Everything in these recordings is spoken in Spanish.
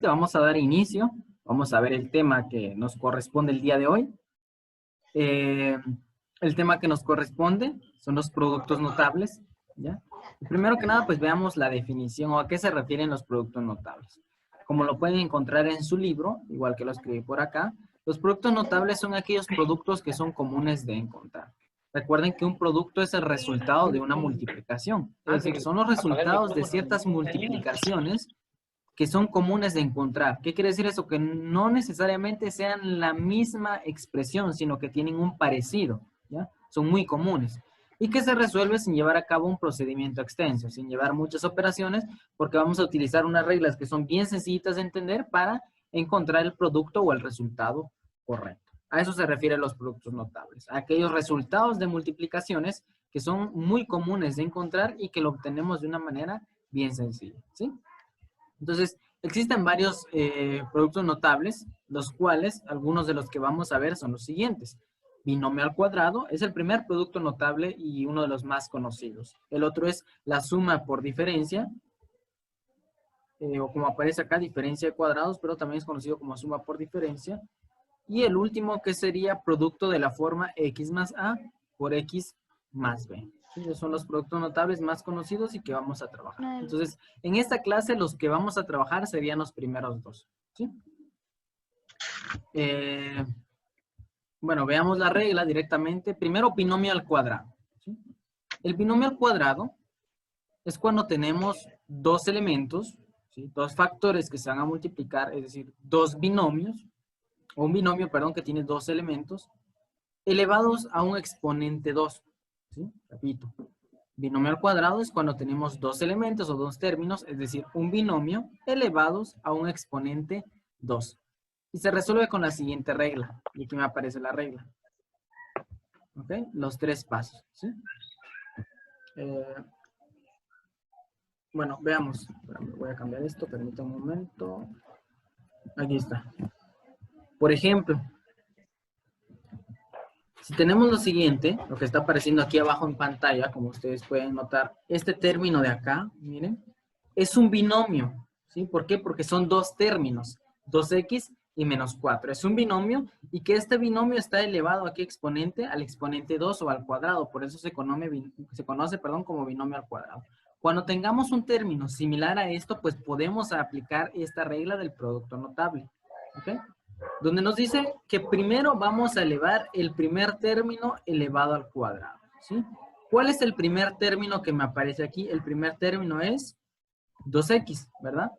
Vamos a dar inicio, vamos a ver el tema que nos corresponde el día de hoy. El tema que nos corresponde son los productos notables, ¿ya? Y primero que nada, pues veamos la definición o a qué se refieren los productos notables. Como lo pueden encontrar en su libro, igual que lo escribí por acá, los productos notables son aquellos productos que son comunes de encontrar. Recuerden que un producto es el resultado de una multiplicación, es decir, son los resultados de ciertas multiplicaciones que son comunes de encontrar. ¿Qué quiere decir eso? Que no necesariamente sean la misma expresión, sino que tienen un parecido, ¿ya? Son muy comunes. Y que se resuelve sin llevar a cabo un procedimiento extenso, sin llevar muchas operaciones, porque vamos a utilizar unas reglas que son bien sencillitas de entender para encontrar el producto o el resultado correcto. A eso se refieren los productos notables, a aquellos resultados de multiplicaciones que son muy comunes de encontrar y que lo obtenemos de una manera bien sencilla, ¿sí? Entonces, existen varios productos notables, los cuales, algunos de los que vamos a ver son los siguientes. Binomio al cuadrado es el primer producto notable y uno de los más conocidos. El otro es la suma por diferencia, o como aparece acá, diferencia de cuadrados, pero también es conocido como suma por diferencia. Y el último que sería producto de la forma x más a por x más b. ¿Sí? Esos son los productos notables más conocidos y que vamos a trabajar. Entonces, en esta clase los que vamos a trabajar serían los primeros dos. ¿Sí? Bueno, veamos la regla directamente. Primero, binomio al cuadrado. ¿Sí? El binomio al cuadrado es cuando tenemos dos elementos, ¿sí? Dos factores que se van a multiplicar, es decir, dos binomios, o un binomio, perdón, que tiene dos elementos, elevados a un exponente 2. ¿Sí? Repito, binomio al cuadrado es cuando tenemos dos elementos o dos términos, es decir, un binomio elevados a un exponente 2. Y se resuelve con la siguiente regla. Y aquí me aparece la regla. ¿Ok? Los tres pasos. ¿Sí? Bueno, veamos. Voy a cambiar esto, permítame un momento. Aquí está. Por ejemplo, si tenemos lo siguiente, lo que está apareciendo aquí abajo en pantalla, como ustedes pueden notar, este término de acá, miren, es un binomio, ¿sí? ¿Por qué? Porque son dos términos, 2x y menos 4. Es un binomio y que este binomio está elevado a qué exponente? Al exponente 2 o al cuadrado, por eso se conoce como binomio al cuadrado. Cuando tengamos un término similar a esto, pues podemos aplicar esta regla del producto notable, ¿ok? Donde nos dice que primero vamos a elevar el primer término elevado al cuadrado, ¿sí? ¿Cuál es el primer término que me aparece aquí? El primer término es 2x, ¿verdad?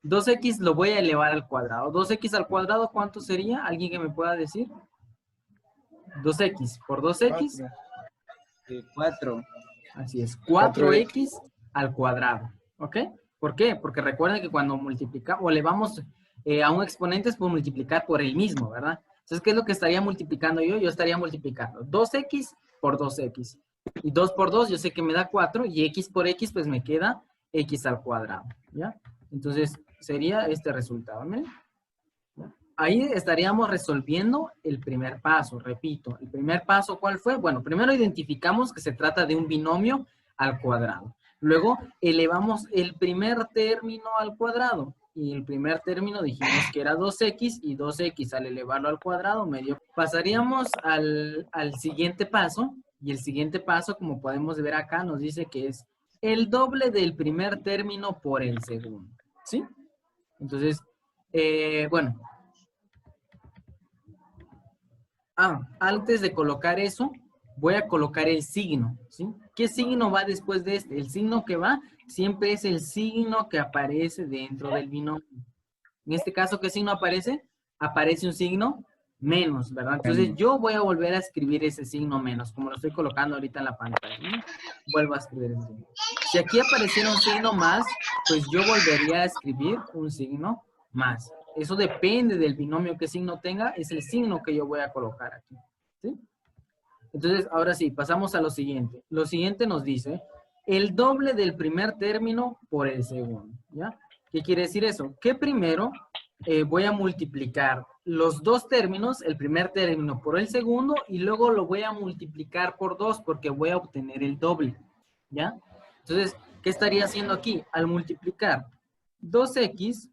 2x lo voy a elevar al cuadrado. 2x al cuadrado, ¿cuánto sería? ¿Alguien que me pueda decir? 2x por 2x. 4. Así es, 4x al cuadrado, ¿ok? ¿Por qué? Porque recuerden que cuando multiplicamos o elevamos a un exponente es por multiplicar por el mismo, ¿verdad? Entonces, ¿qué es lo que estaría multiplicando yo? Yo estaría multiplicando 2x por 2x. Y 2 por 2 yo sé que me da 4 y x por x pues me queda x al cuadrado, ¿ya? Entonces, sería este resultado, ¿miren? Ahí estaríamos resolviendo el primer paso, repito. ¿El primer paso cuál fue? Bueno, primero identificamos que se trata de un binomio al cuadrado. Luego elevamos el primer término al cuadrado. Y el primer término dijimos que era 2x y 2x al elevarlo al cuadrado medio. Pasaríamos al siguiente paso. Y el siguiente paso, como podemos ver acá, nos dice que es el doble del primer término por el segundo. ¿Sí? Entonces, bueno. Antes de colocar eso, voy a colocar el signo, ¿sí? ¿Qué signo va después de este? El signo que va siempre es el signo que aparece dentro del binomio. En este caso, ¿qué signo aparece? Aparece un signo menos, ¿verdad? Entonces, yo voy a volver a escribir ese signo menos, como lo estoy colocando ahorita en la pantalla, ¿no? Vuelvo a escribir ese signo. Si aquí apareciera un signo más, pues yo volvería a escribir un signo más. Eso depende del binomio que signo tenga, es el signo que yo voy a colocar aquí, ¿sí? Entonces, ahora sí, pasamos a lo siguiente. Lo siguiente nos dice el doble del primer término por el segundo, ¿ya? ¿Qué quiere decir eso? Que primero voy a multiplicar los dos términos, el primer término por el segundo, y luego lo voy a multiplicar por 2 porque voy a obtener el doble, ¿ya? Entonces, ¿qué estaría haciendo aquí? Al multiplicar 2x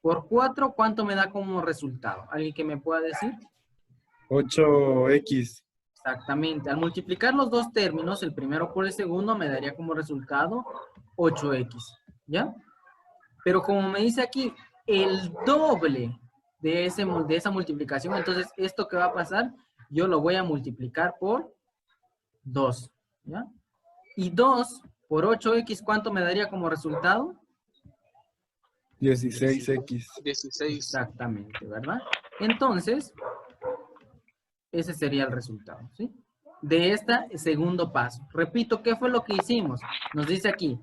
por 4, ¿cuánto me da como resultado? ¿Alguien que me pueda decir? 8x. Exactamente. Al multiplicar los dos términos, el primero por el segundo, me daría como resultado 8x. ¿Ya? Pero como me dice aquí, el doble de esa multiplicación, entonces, ¿esto qué va a pasar? Yo lo voy a multiplicar por 2. ¿Ya? Y 2 por 8x, ¿cuánto me daría como resultado? 16x. 16. Exactamente, ¿verdad? Entonces, ese sería el resultado, ¿sí? De este segundo paso. Repito, ¿qué fue lo que hicimos? Nos dice aquí,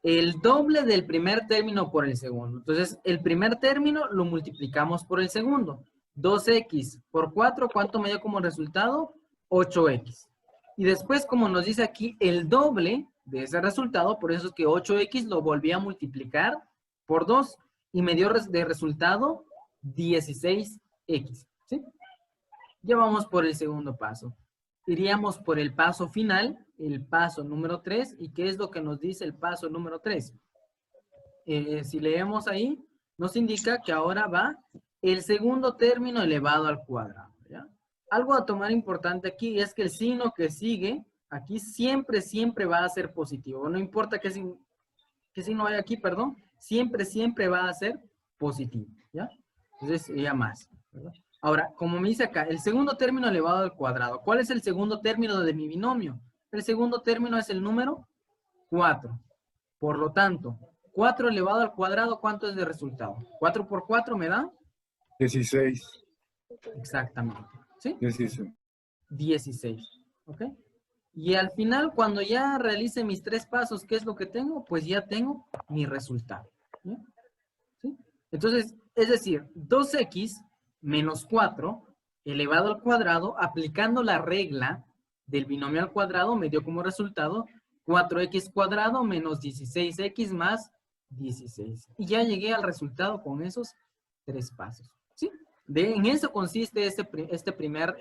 el doble del primer término por el segundo. Entonces, el primer término lo multiplicamos por el segundo. 2x por 4, ¿cuánto me dio como resultado? 8x. Y después, como nos dice aquí, el doble de ese resultado, por eso es que 8x lo volví a multiplicar por 2 y me dio de resultado 16x, ¿sí? Ya vamos por el segundo paso. Iríamos por el paso final, el paso número 3. ¿Y qué es lo que nos dice el paso número 3? Si leemos ahí, nos indica que ahora va el segundo término elevado al cuadrado, ¿ya? Algo a tomar importante aquí es que el signo que sigue aquí siempre, siempre va a ser positivo. No importa qué signo hay aquí, perdón. Siempre, siempre va a ser positivo, ¿ya? Entonces, sería más, ¿verdad? Ahora, como me dice acá, el segundo término elevado al cuadrado. ¿Cuál es el segundo término de mi binomio? El segundo término es el número 4. Por lo tanto, 4 elevado al cuadrado, ¿cuánto es de resultado? 4 por 4 me da 16. exactamente, ¿sí? 16. 16, ¿ok? Y al final, cuando ya realice mis 3 pasos, ¿qué es lo que tengo? Pues ya tengo mi resultado, ¿ya? ¿Sí? Entonces, es decir, 2x menos 4 elevado al cuadrado, aplicando la regla del binomio al cuadrado, me dio como resultado 4x cuadrado menos 16x más 16. Y ya llegué al resultado con esos 3 pasos, ¿sí? En eso consiste este primer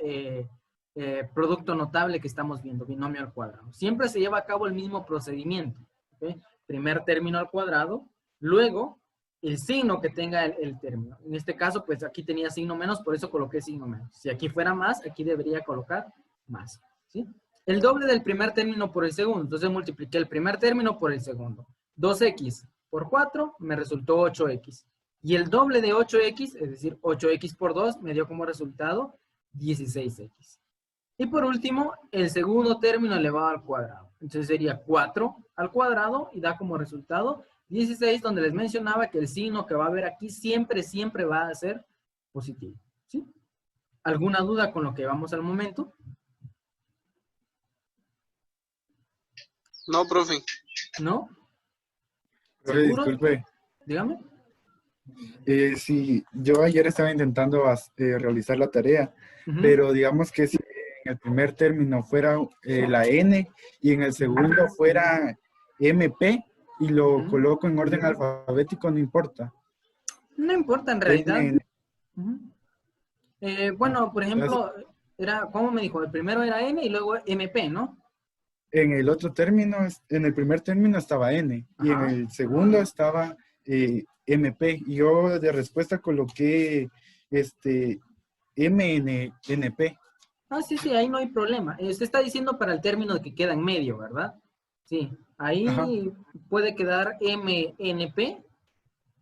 producto notable que estamos viendo, binomio al cuadrado. Siempre se lleva a cabo el mismo procedimiento, ¿ok? Primer término al cuadrado, luego el signo que tenga el término. En este caso, pues aquí tenía signo menos, por eso coloqué signo menos. Si aquí fuera más, aquí debería colocar más, ¿sí? El doble del primer término por el segundo. Entonces multipliqué el primer término por el segundo. 2x por 4 me resultó 8x. Y el doble de 8x, es decir, 8x por 2, me dio como resultado 16x. Y por último, el segundo término elevado al cuadrado. Entonces sería 4 al cuadrado y da como resultado 16, donde les mencionaba que el signo que va a haber aquí siempre, siempre va a ser positivo, ¿sí? ¿Alguna duda con lo que vamos al momento? No, profe. ¿No? Profe, ¿Seguro? disculpe. Dígame. Sí, yo ayer estaba intentando realizar la tarea, Ujú. pero digamos que si en el primer término fuera la N y en el segundo fuera MP y lo Ujú. coloco en orden alfabético, no importa. No importa en realidad. N, Ujú. Bueno, por entonces, ejemplo, ¿cómo me dijo? El primero era N y luego MP, ¿no? en el otro término, en el primer término estaba N y en Ajá. el segundo estaba MP. Y yo de respuesta coloqué MNP. Ah, sí, sí, ahí no hay problema. Usted está diciendo para el término que queda en medio, ¿verdad? Sí, Ajá. ahí puede quedar MNP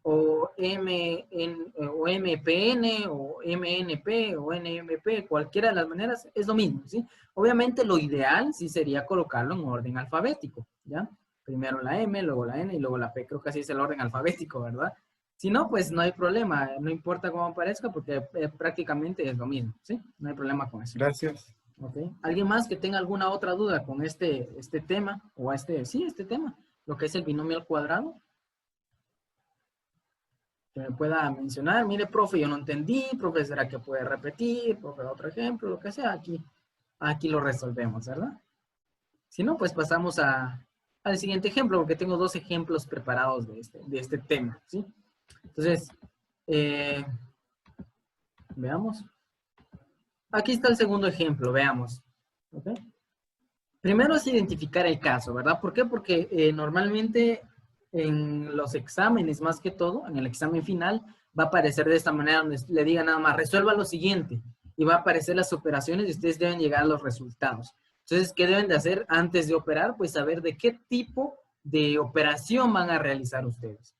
o o MPN o MNP o NMP, cualquiera de las maneras, es lo mismo, ¿sí? Obviamente lo ideal sí sería colocarlo en orden alfabético, ¿ya? Primero la M, luego la N y luego la P. Creo que así es el orden alfabético, ¿verdad? Si no, pues no hay problema, no importa cómo aparezca porque prácticamente es lo mismo, ¿sí? No hay problema con eso. Gracias. ¿Ok? ¿Alguien más que tenga alguna otra duda con este tema o este tema, lo que es el binomio al cuadrado? Que me pueda mencionar, mire, profe, yo no entendí, profe, ¿será que puede repetir? Profe, otro ejemplo, lo que sea, aquí lo resolvemos, ¿verdad? Si no, pues pasamos al siguiente ejemplo, porque tengo 2 ejemplos preparados de este tema, ¿sí? Entonces, veamos. Aquí está el segundo ejemplo, veamos. ¿Ok? Primero es identificar el caso, ¿verdad? ¿Por qué? Porque normalmente en los exámenes, más que todo, en el examen final, va a aparecer de esta manera, donde le diga nada más, resuelva lo siguiente, y va a aparecer las operaciones y ustedes deben llegar a los resultados. Entonces, ¿qué deben de hacer antes de operar? Pues saber de qué tipo de operación van a realizar ustedes.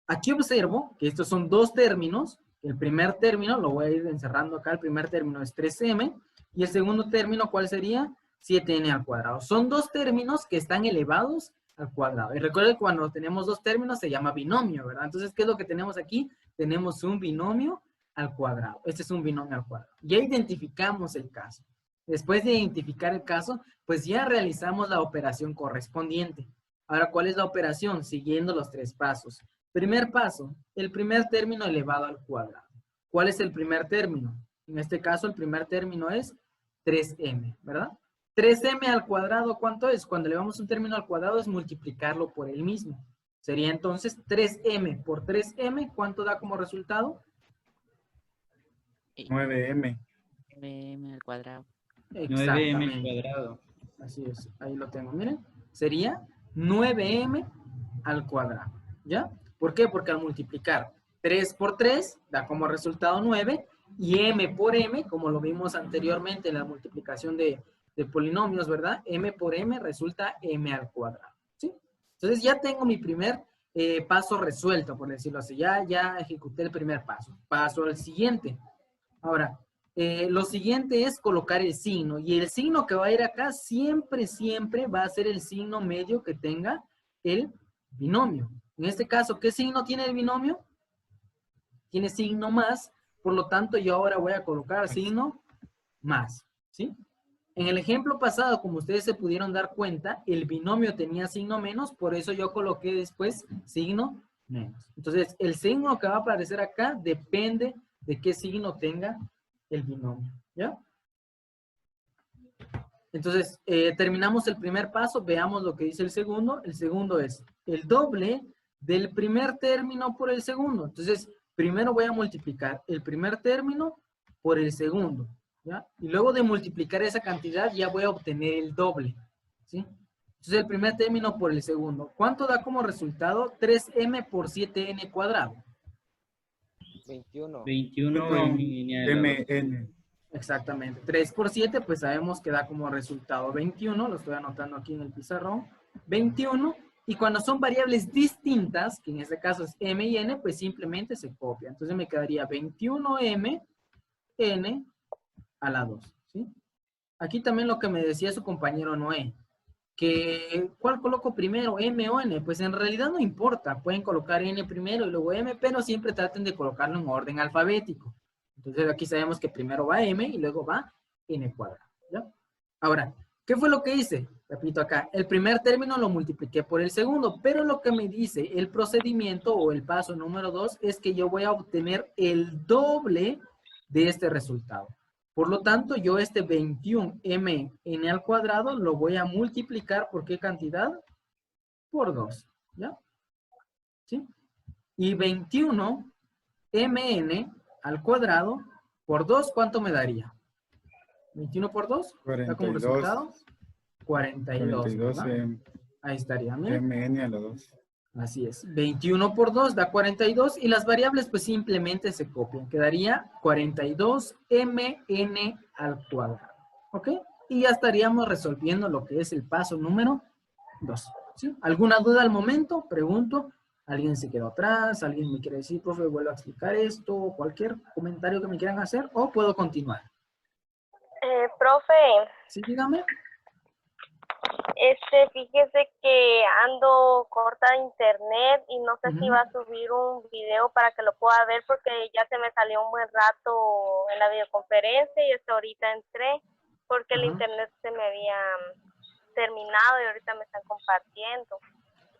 Aquí observo que estos son dos términos. El primer término, lo voy a ir encerrando acá, el primer término es 3m, y el segundo término, ¿cuál sería? 7n al cuadrado. Son dos términos que están elevados al cuadrado. Y recuerden que cuando tenemos dos términos se llama binomio, ¿verdad? Entonces, ¿qué es lo que tenemos aquí? Tenemos un binomio al cuadrado. Este es un binomio al cuadrado. Ya identificamos el caso. Después de identificar el caso, pues ya realizamos la operación correspondiente. Ahora, ¿cuál es la operación? Siguiendo los tres pasos. Primer paso, el primer término elevado al cuadrado. ¿Cuál es el primer término? En este caso, el primer término es 3m, ¿verdad? 3m al cuadrado, ¿cuánto es? Cuando elevamos un término al cuadrado es multiplicarlo por el mismo. Sería entonces 3m por 3m, ¿cuánto da como resultado? 9m. 9m al cuadrado. 9m al Exactamente. cuadrado. Así es, ahí lo tengo. Miren, sería 9m al cuadrado, ¿ya? ¿Por qué? Porque al multiplicar 3 por 3 da como resultado 9 y m por m, como lo vimos anteriormente en la multiplicación de polinomios, ¿verdad? M por m resulta m al cuadrado, ¿sí? Entonces ya tengo mi primer paso resuelto, por decirlo así. Ya ejecuté el primer paso. Paso al siguiente. Ahora, lo siguiente es colocar el signo. Y el signo que va a ir acá siempre va a ser el signo medio que tenga el binomio. En este caso, ¿qué signo tiene el binomio? Tiene signo más. Por lo tanto, yo ahora voy a colocar signo más. ¿Sí? En el ejemplo pasado, como ustedes se pudieron dar cuenta, el binomio tenía signo menos. Por eso yo coloqué después signo menos. Entonces, el signo que va a aparecer acá depende de qué signo tenga el binomio, ¿ya? Entonces, terminamos el primer paso, veamos lo que dice el segundo. El segundo es el doble del primer término por el segundo. Entonces, primero voy a multiplicar el primer término por el segundo, ¿ya? Y luego de multiplicar esa cantidad ya voy a obtener el doble, ¿sí? Entonces, el primer término por el segundo. ¿Cuánto da como resultado? 3m por 7n cuadrado. 21. 21m a la 2. MN. Exactamente. 3 por 7, pues sabemos que da como resultado 21. Lo estoy anotando aquí en el pizarrón. 21. Y cuando son variables distintas, que en este caso es m y n, pues simplemente se copia. Entonces me quedaría 21m n a la 2. ¿Sí? Aquí también lo que me decía su compañero Noé. Que, ¿cuál coloco primero? ¿M o N? Pues en realidad no importa. Pueden colocar N primero y luego M, pero siempre traten de colocarlo en orden alfabético. Entonces aquí sabemos que primero va M y luego va N cuadrado, ¿ya? Ahora, ¿qué fue lo que hice? Repito acá, el primer término lo multipliqué por el segundo, pero lo que me dice el procedimiento o el paso número 2 es que yo voy a obtener el doble de este resultado. Por lo tanto, yo este 21mn al cuadrado lo voy a multiplicar ¿por qué cantidad? Por 2, ¿ya? ¿Sí? Y 21mn al cuadrado por 2, ¿cuánto me daría? 21 por 2, ¿da como 42. resultado? 42, 42 ¿verdad? Ahí estaría, miren. MN a la 2. Así es. 21 por 2 da 42 y las variables pues simplemente se copian. Quedaría 42mn al cuadrado. ¿Ok? Y ya estaríamos resolviendo lo que es el paso número 2. ¿Sí? ¿Alguna duda al momento? Pregunto. ¿Alguien se quedó atrás? ¿Alguien me quiere decir, profe, vuelvo a explicar esto? Cualquier comentario que me quieran hacer o puedo continuar. Profe, Sí, dígame. fíjese que ando corta de internet y no sé si Ujú. va a subir un video para que lo pueda ver porque ya se me salió un buen rato en la videoconferencia y hasta ahorita entré porque el Ajá. internet se me había terminado y ahorita me están compartiendo.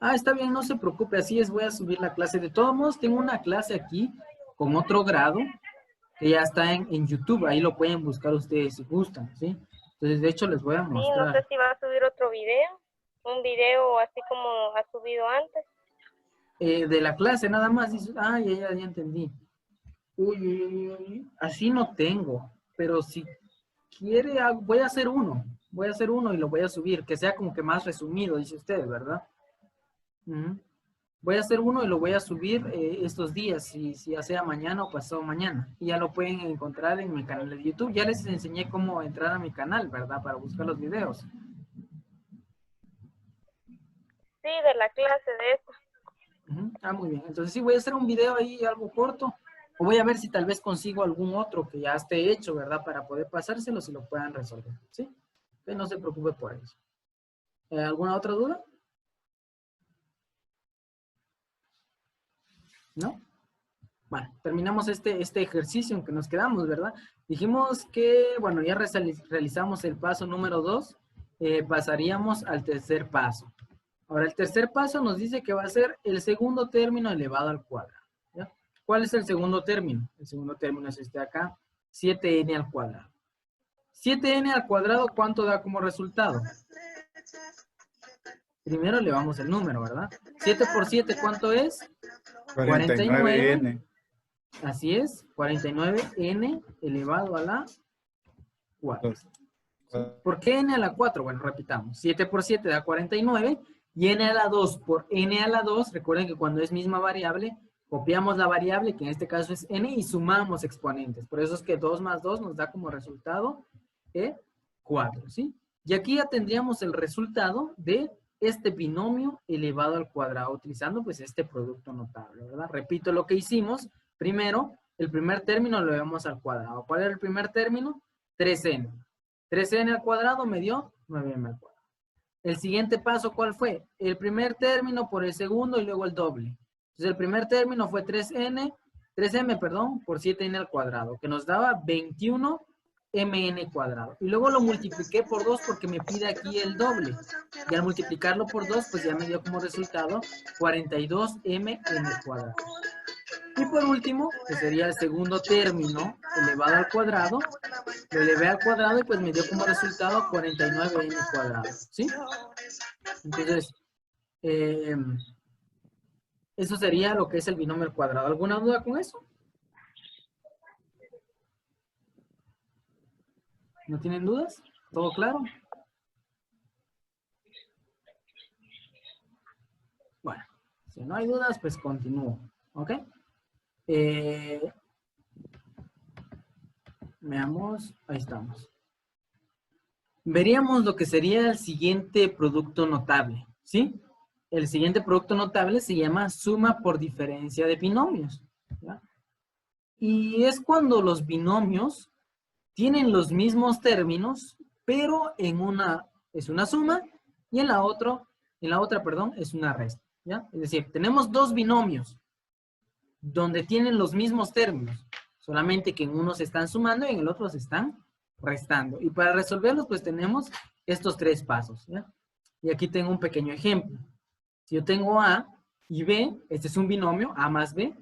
Ah, está bien, no se preocupe, así es, voy a subir la clase. De todos modos, tengo una clase aquí con otro grado que ya está en YouTube, ahí lo pueden buscar ustedes si gustan, ¿sí? Entonces, de hecho, les voy a Sí, no sé mostrar. si va a subir otro video, un video así como ha subido antes. De la clase nada más, dice, ah, ya entendí. Uy, así no tengo, pero si quiere, voy a hacer uno y lo voy a subir, que sea como que más resumido, dice usted, ¿verdad? Ujú. Voy a hacer uno y lo voy a subir estos días, si ya sea mañana o pasado mañana. Y ya lo pueden encontrar en mi canal de YouTube. Ya les enseñé cómo entrar a mi canal, ¿verdad? Para buscar los videos. Sí, de la clase de esto. Ah, muy bien. Entonces sí, voy a hacer un video ahí algo corto. O voy a ver si tal vez consigo algún otro que ya esté hecho, ¿verdad? Para poder pasárselo si lo puedan resolver. ¿Sí? Que no se preocupe por eso. ¿Alguna otra duda? ¿No? Bueno, terminamos este ejercicio en que nos quedamos, ¿verdad? Dijimos que, bueno, ya realizamos el paso número 2, pasaríamos al tercer paso. Ahora, el tercer paso nos dice que va a ser el segundo término elevado al cuadrado, ¿ya? ¿Cuál es el segundo término? El segundo término es este de acá, 7n al cuadrado. 7n al cuadrado, ¿cuánto da como resultado? Primero elevamos el número, ¿verdad? 7 por 7, ¿cuánto es? 49n. Así es, 49n elevado a la 4. ¿Por qué n a la 4? Bueno, repitamos. 7 por 7 da 49 y n a la 2 por n a la 2, recuerden que cuando es misma variable, copiamos la variable, que en este caso es n, y sumamos exponentes. Por eso es que 2 más 2 nos da como resultado 4, ¿sí? Y aquí ya tendríamos el resultado de este binomio elevado al cuadrado, utilizando pues este producto notable, ¿verdad? Repito lo que hicimos. Primero, el primer término lo llevamos al cuadrado. ¿Cuál era el primer término? 3n. 3n al cuadrado me dio 9m al cuadrado. El siguiente paso, ¿cuál fue? El primer término por el segundo y luego el doble. Entonces, el primer término fue 3m, perdón, por 7n al cuadrado, que nos daba 21mn cuadrado. Y luego lo multipliqué por 2 porque me pide aquí el doble. Y al multiplicarlo por 2, pues ya me dio como resultado 42mn cuadrado. Y por último, que sería el segundo término elevado al cuadrado, lo elevé al cuadrado y pues me dio como resultado 49n cuadrado, ¿sí? Entonces, eso sería lo que es el binomio al cuadrado. ¿Alguna duda con eso? ¿No tienen dudas? ¿Todo claro? Bueno, si no hay dudas, pues continúo, ¿ok? Veamos, ahí estamos. Veríamos lo que sería el siguiente producto notable, ¿sí? El siguiente producto notable se llama suma por diferencia de binomios, ¿ya? Y es cuando los binomios tienen los mismos términos, pero en una es una suma y en la otra, perdón, es una resta, ¿ya? Es decir, tenemos dos binomios donde tienen los mismos términos, solamente que en uno se están sumando y en el otro se están restando. Y para resolverlos, pues tenemos estos tres pasos, ¿ya? Y aquí tengo un pequeño ejemplo. Si yo tengo A y B, este es un binomio, A más B,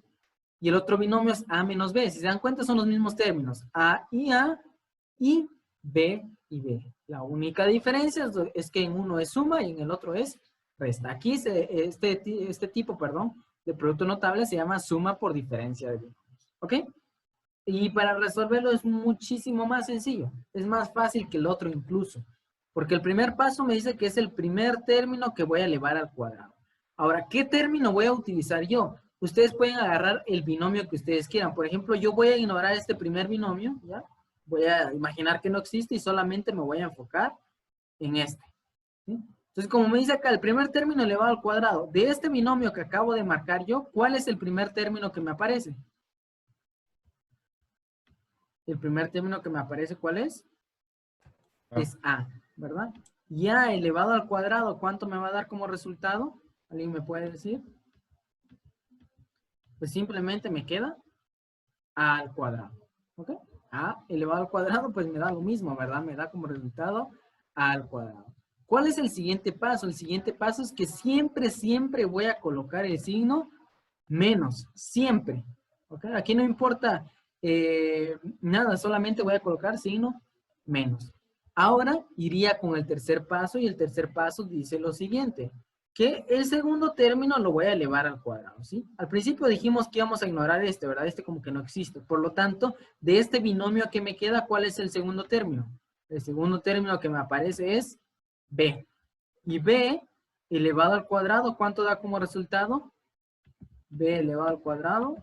y el otro binomio es A menos B. Si se dan cuenta, son los mismos términos, A y B y B. La única diferencia es que en uno es suma y en el otro es resta. Aquí este tipo, de producto notable se llama suma por diferencia de binomios, ¿ok? Y para resolverlo es muchísimo más sencillo. Es más fácil que el otro incluso. Porque el primer paso me dice que es el primer término que voy a elevar al cuadrado. Ahora, ¿qué término voy a utilizar yo? Ustedes pueden agarrar el binomio que ustedes quieran. Por ejemplo, yo voy a ignorar este primer binomio, ¿ya? Voy a imaginar que no existe y solamente me voy a enfocar en este, ¿sí? Entonces, como me dice acá, el primer término elevado al cuadrado, de este binomio que acabo de marcar yo, ¿cuál es el primer término que me aparece? El primer término que me aparece, ¿cuál es? Es A, ¿verdad? Y A elevado al cuadrado, ¿cuánto me va a dar como resultado? ¿Alguien me puede decir? Pues simplemente me queda A al cuadrado, ¿ok? A elevado al cuadrado, pues me da lo mismo, ¿verdad? Me da como resultado A al cuadrado. ¿Cuál es el siguiente paso? El siguiente paso es que siempre voy a colocar el signo menos, siempre, ¿ok? Aquí no importa nada, solamente voy a colocar signo menos. Ahora iría con el tercer paso y el tercer paso dice lo siguiente, que el segundo término lo voy a elevar al cuadrado, ¿sí? Al principio dijimos que íbamos a ignorar este, ¿verdad? Este como que no existe. Por lo tanto, de este binomio que me queda, ¿cuál es el segundo término? El segundo término que me aparece es B. Y B elevado al cuadrado, ¿cuánto da como resultado? B elevado al cuadrado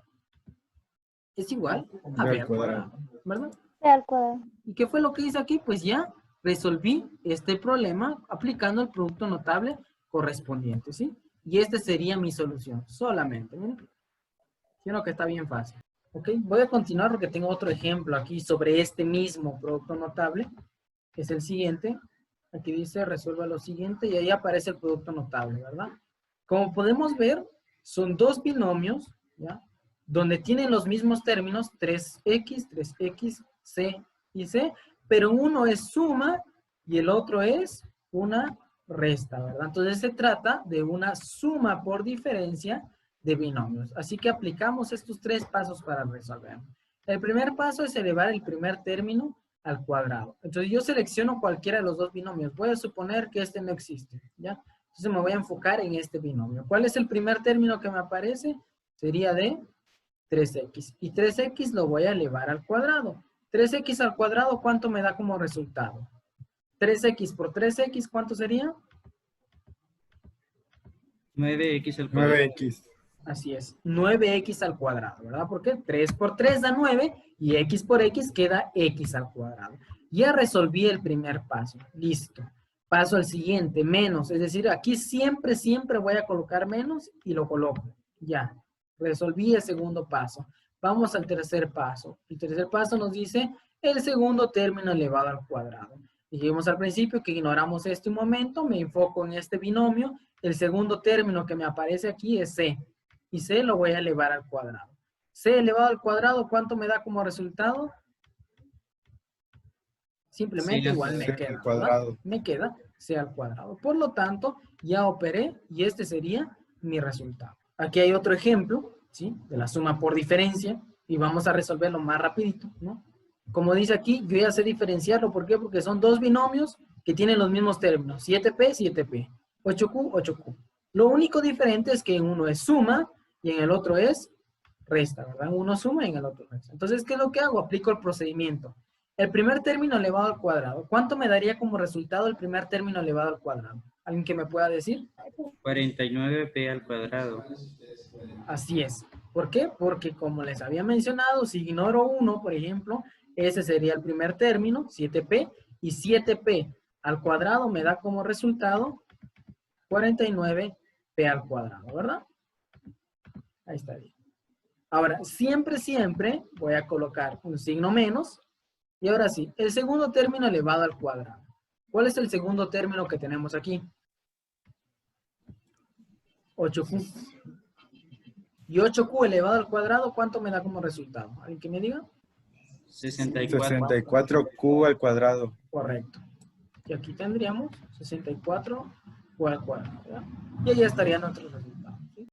es igual a B B al al cuadrado. cuadrado, ¿verdad? C al cuadrado. ¿Y qué fue lo que hice aquí? Pues ya resolví este problema aplicando el producto notable correspondiente, ¿sí? Y esta sería mi solución, solamente, miren. Creo que está bien fácil. ¿Ok? Voy a continuar porque tengo otro ejemplo aquí sobre este mismo producto notable, que es el siguiente. Aquí dice, resuelva lo siguiente, y ahí aparece el producto notable, ¿verdad? Como podemos ver, son dos binomios, ¿ya? Donde tienen los mismos términos, 3x, 3x, c y c, pero uno es suma y el otro es una resta, ¿verdad? Entonces se trata de una suma por diferencia de binomios. Así que aplicamos estos tres pasos para resolver. El primer paso es elevar el primer término al cuadrado. Entonces yo selecciono cualquiera de los dos binomios. Voy a suponer que este no existe, ¿ya? Entonces me voy a enfocar en este binomio. ¿Cuál es el primer término que me aparece? Sería de 3x. Y 3x lo voy a elevar al cuadrado. 3x al cuadrado, ¿cuánto me da como resultado? 3x por 3x, ¿cuánto sería? 9x al cuadrado. 9x. Así es, 9x al cuadrado, ¿verdad? Porque 3 por 3 da 9 y x por x queda x al cuadrado. Ya resolví el primer paso, listo. Paso al siguiente, menos, es decir, aquí siempre voy a colocar menos y lo coloco. Ya, resolví el segundo paso. Vamos al tercer paso. El tercer paso nos dice el segundo término elevado al cuadrado. Dijimos al principio que ignoramos este un momento, me enfoco en este binomio. El segundo término que me aparece aquí es c. Y c lo voy a elevar al cuadrado. C elevado al cuadrado, ¿cuánto me da como resultado? Simplemente Sí, igual me C queda, al cuadrado. Me queda c al cuadrado. Por lo tanto, ya operé y este sería mi resultado. Aquí hay otro ejemplo, ¿sí? De la suma por diferencia y vamos a resolverlo más rapidito, ¿no? Como dice aquí, yo ya sé diferenciarlo. ¿Por qué? Porque son dos binomios que tienen los mismos términos. 7p, 7p. 8q, 8q. Lo único diferente es que en uno es suma y en el otro es resta, ¿verdad? Uno suma y en el otro resta. Entonces, ¿qué es lo que hago? Aplico el procedimiento. El primer término elevado al cuadrado. ¿Cuánto me daría como resultado el primer término elevado al cuadrado? ¿Alguien que me pueda decir? 49p al cuadrado. Así es. ¿Por qué? Porque como les había mencionado, si ignoro 1, por ejemplo, ese sería el primer término, 7p, y 7p al cuadrado me da como resultado 49p al cuadrado, ¿verdad? Ahí está bien. Ahora, siempre voy a colocar un signo menos. Y ahora sí, el segundo término elevado al cuadrado. ¿Cuál es el segundo término que tenemos aquí? 8q. Y 8q elevado al cuadrado, ¿cuánto me da como resultado? ¿Alguien que me diga? 64. 64q al cuadrado. Correcto. Y aquí tendríamos 64q al cuadrado, ¿verdad? Y ahí estaría nuestro resultado.